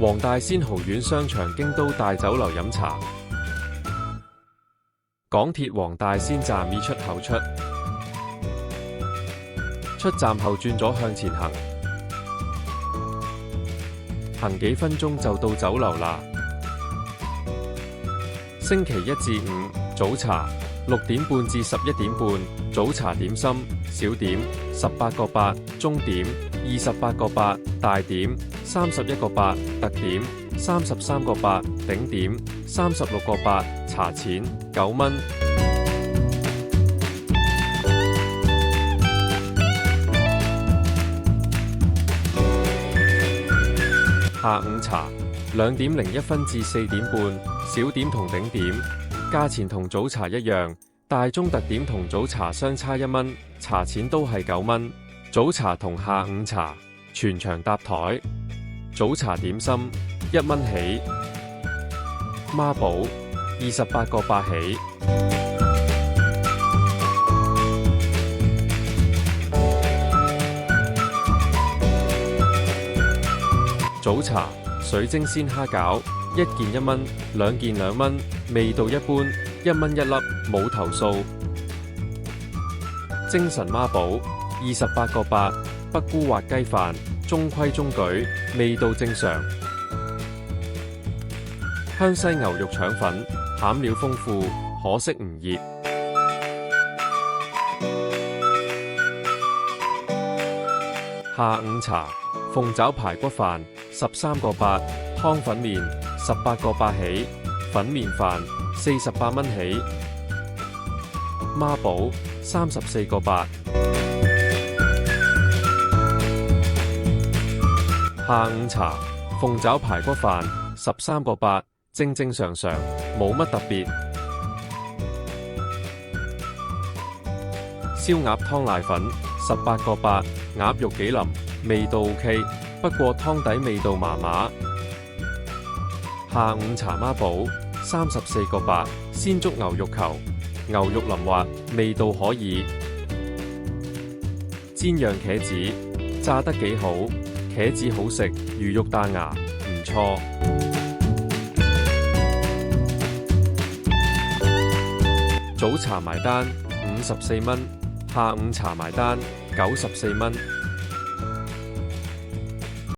黃大仙豪苑商場京都大酒樓飲茶。港鐵黃大仙站 E 出口出站後轉左向前行，行幾分鐘就到酒樓啦。星期一至五早茶6點半至11點半，早茶點心小點18個8，中點28個8，大點31個8，特點33個8，頂點36個8，茶錢9蚊。下午茶2點01分至4點半，小點同頂點，價錢同早茶一樣，大中特點同早茶相差1蚊，茶錢都係9蚊。早茶同下午茶全場搭台，早茶點心1蚊起，孖寶28個8起。早茶水晶鮮蝦餃1件1蚊，2件2蚊，味道一般，1蚊1粒，冇投訴。精神孖寶28個8，北菇滑雞飯中規中矩，味道正常。香西牛肉腸粉餡料豐富，可惜唔熱。下午茶鳳爪排骨飯13個8，湯粉麵18個8起，粉麵飯48蚊起，孖寶34個8。下午茶鳳爪排骨飯13個8，正正常常，冇乜特別。燒鴨湯瀨粉18個8，鴨肉幾腍，味道 OK， 不過湯底味道麻麻。下午茶孖寶34個8，鮮竹牛肉球，牛肉淋滑，味道可以。煎釀茄子炸得幾好，茄子好食，魚肉彈牙，唔錯。早茶埋單54蚊，下午茶埋單94蚊。